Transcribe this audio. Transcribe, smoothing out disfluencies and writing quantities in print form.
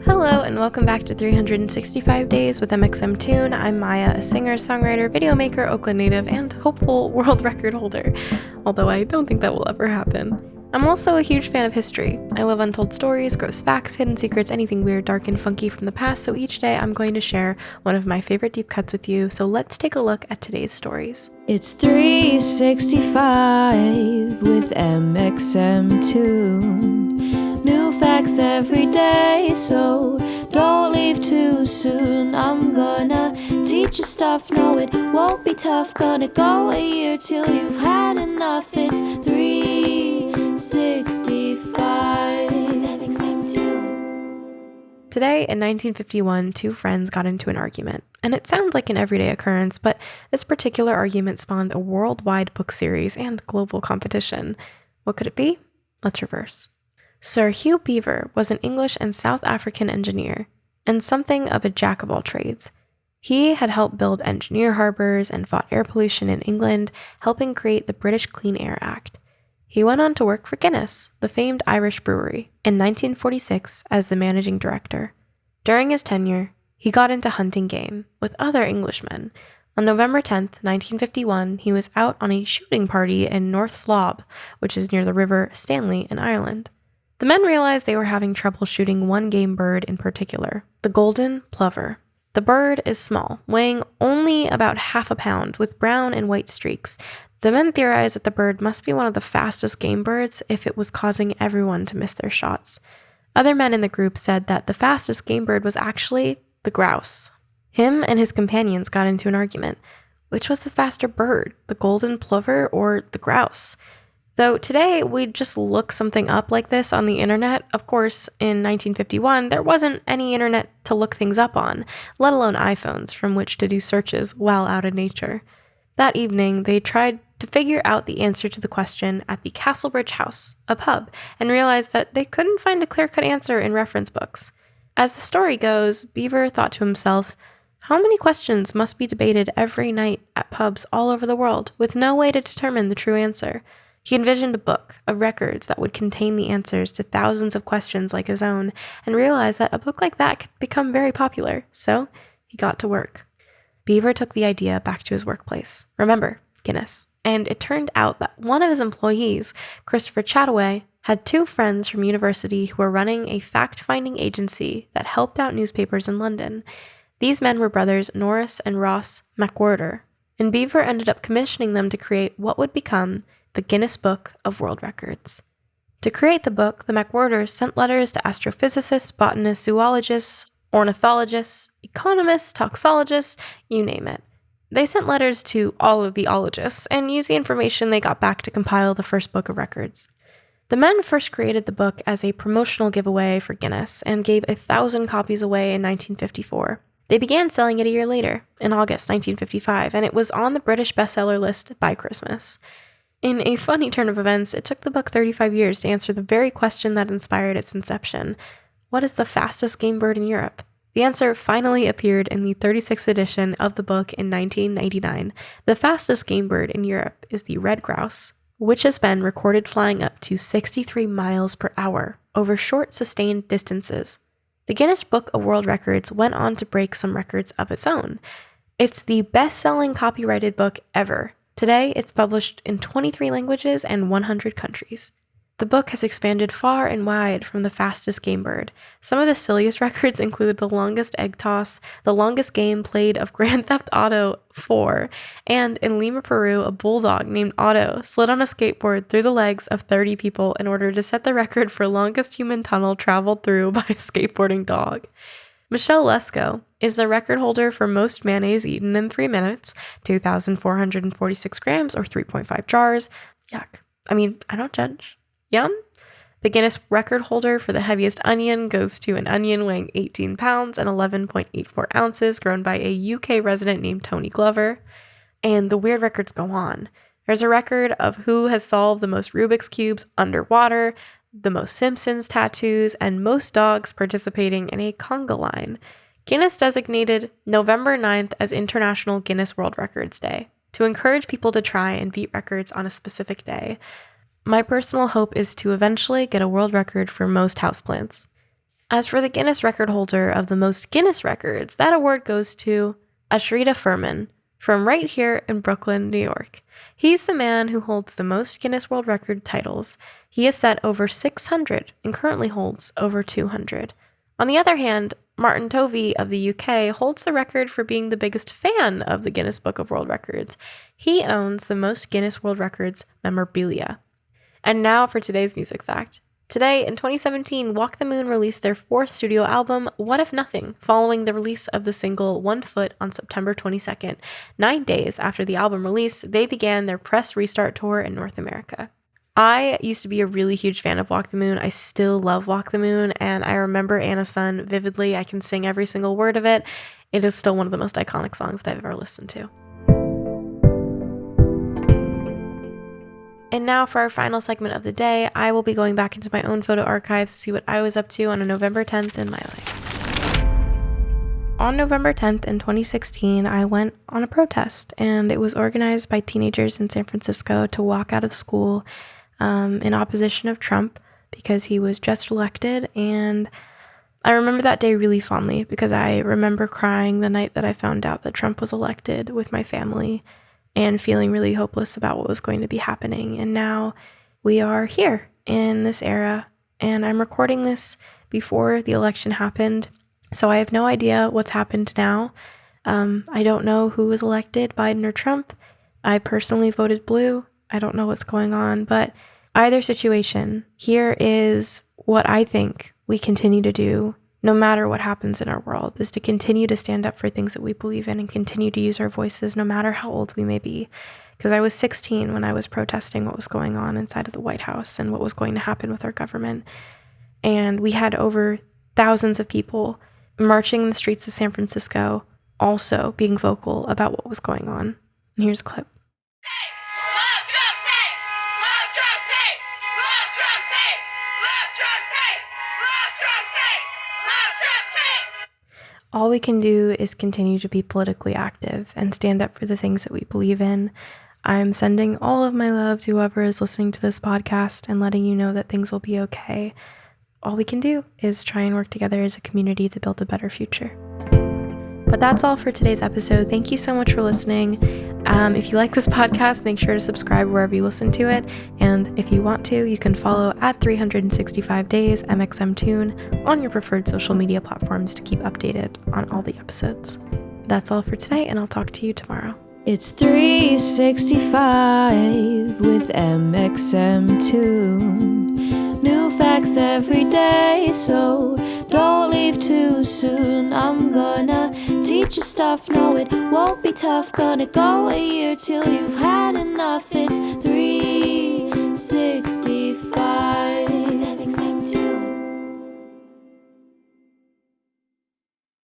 Hello and welcome back to 365 Days with mxmtoon. I'm Maia, a singer, songwriter, video maker, Oakland native, and hopeful world record holder, although I don't think that will ever happen. I'm also a huge fan of history. I love untold stories, gross facts, hidden secrets, anything weird, dark, and funky from the past, so each day I'm going to share one of my favorite deep cuts with you, so let's take a look at today's stories. It's 365 with mxmtoon. New facts every day, so don't leave too soon. I'm gonna teach you stuff, no it won't be tough. Gonna go a year till you've had enough. It's 365 with mxmtoon. Today, in 1951, two friends got into an argument. And it sounds like an everyday occurrence, but this particular argument spawned a worldwide book series and global competition. What could it be? Let's reverse. Sir Hugh Beaver was an English and South African engineer, and something of a jack of all trades. He had helped build engineer harbors and fought air pollution in England, helping create the British Clean Air Act. He went on to work for Guinness, the famed Irish brewery, in 1946 as the managing director. During his tenure, he got into hunting game with other Englishmen. On November 10th, 1951, he was out on a shooting party in North Slob, which is near the River Stanley in Ireland. The men realized they were having trouble shooting one game bird in particular, the golden plover. The bird is small, weighing only about half a pound, with brown and white streaks. The men theorized that the bird must be one of the fastest game birds if it was causing everyone to miss their shots. Other men in the group said that the fastest game bird was actually the grouse. Him and his companions got into an argument. Which was the faster bird, the golden plover or the grouse? Though today we'd just look something up like this on the internet. Of course, in 1951, there wasn't any internet to look things up on, let alone iPhones from which to do searches while out in nature. That evening, they tried to figure out the answer to the question at the Castlebridge House, a pub, and realized that they couldn't find a clear-cut answer in reference books. As the story goes, Beaver thought to himself, how many questions must be debated every night at pubs all over the world with no way to determine the true answer? He envisioned a book of records that would contain the answers to thousands of questions like his own, and realized that a book like that could become very popular, so he got to work. Beaver took the idea back to his workplace. Remember, Guinness. And it turned out that one of his employees, Christopher Chataway, had two friends from university who were running a fact-finding agency that helped out newspapers in London. These men were brothers Norris and Ross McWhirter, and Beaver ended up commissioning them to create what would become the Guinness Book of World Records. To create the book, the McWhirters sent letters to astrophysicists, botanists, zoologists, ornithologists, economists, toxologists, you name it. They sent letters to all of the ologists and used the information they got back to compile the first book of records. The men first created the book as a promotional giveaway for Guinness and gave 1,000 copies away in 1954. They began selling it a year later, in August 1955, and it was on the British bestseller list by Christmas. In a funny turn of events, it took the book 35 years to answer the very question that inspired its inception. What is the fastest game bird in Europe? The answer finally appeared in the 36th edition of the book in 1999. The fastest game bird in Europe is the red grouse, which has been recorded flying up to 63 miles per hour over short, sustained distances. The Guinness Book of World Records went on to break some records of its own. It's the best-selling copyrighted book ever. Today, it's published in 23 languages and 100 countries. The book has expanded far and wide from the fastest game bird. Some of the silliest records include the longest egg toss, the longest game played of Grand Theft Auto 4, and in Lima, Peru, a bulldog named Otto slid on a skateboard through the legs of 30 people in order to set the record for longest human tunnel traveled through by a skateboarding dog. Michelle Lesko is the record holder for most mayonnaise eaten in 3 minutes, 2,446 grams or 3.5 jars. Yuck. I mean, I don't judge. Yum. The Guinness record holder for the heaviest onion goes to an onion weighing 18 pounds and 11.84 ounces, grown by a UK resident named Tony Glover. And the weird records go on. There's a record of who has solved the most Rubik's Cubes underwater, the most Simpsons tattoos, and most dogs participating in a conga line. Guinness designated November 9th as International Guinness World Records Day to encourage people to try and beat records on a specific day. My personal hope is to eventually get a world record for most houseplants. As for the Guinness record holder of the most Guinness records, that award goes to Ashrita Furman from right here in Brooklyn, New York. He's the man who holds the most Guinness World Record titles. He has set over 600 and currently holds over 200. On the other hand, Martin Tovey of the UK holds the record for being the biggest fan of the Guinness Book of World Records. He owns the most Guinness World Records memorabilia. And now for today's music fact. Today, in 2017, Walk the Moon released their fourth studio album, What If Nothing, following the release of the single One Foot on September 22nd. 9 days after the album release, they began their press restart tour in North America. I used to be a really huge fan of Walk the Moon. I still love Walk the Moon, and I remember Anna Sun vividly. I can sing every single word of it. It is still one of the most iconic songs that I've ever listened to. And now for our final segment of the day, I will be going back into my own photo archives to see what I was up to on a November 10th in my life. On November 10th in 2016, I went on a protest, and it was organized by teenagers in San Francisco to walk out of school in opposition of Trump because he was just elected. And I remember that day really fondly because I remember crying the night that I found out that Trump was elected with my family and feeling really hopeless about what was going to be happening. And now we are here in this era, and I'm recording this before the election happened, so I have no idea what's happened now. I don't know who was elected, Biden or Trump. I personally voted blue. I don't know what's going on, but either situation, here is what I think we continue to do no matter what happens in our world, is to continue to stand up for things that we believe in and continue to use our voices no matter how old we may be. Because I was 16 when I was protesting what was going on inside of the White House and what was going to happen with our government. And we had over thousands of people marching in the streets of San Francisco, also being vocal about what was going on. And here's a clip. All we can do is continue to be politically active and stand up for the things that we believe in. I'm sending all of my love to whoever is listening to this podcast and letting you know that things will be okay. All we can do is try and work together as a community to build a better future. But that's all for today's episode. Thank you so much for listening. If you like this podcast, make sure to subscribe wherever you listen to it. And if you want to, you can follow at 365 Days mxmtoon on your preferred social media platforms to keep updated on all the episodes. That's all for today, and I'll talk to you tomorrow. It's 365 with mxmtoon. New facts every day, so don't leave too soon. I'm gonna teach you stuff, no it won't be tough. Gonna go a year till you've had it.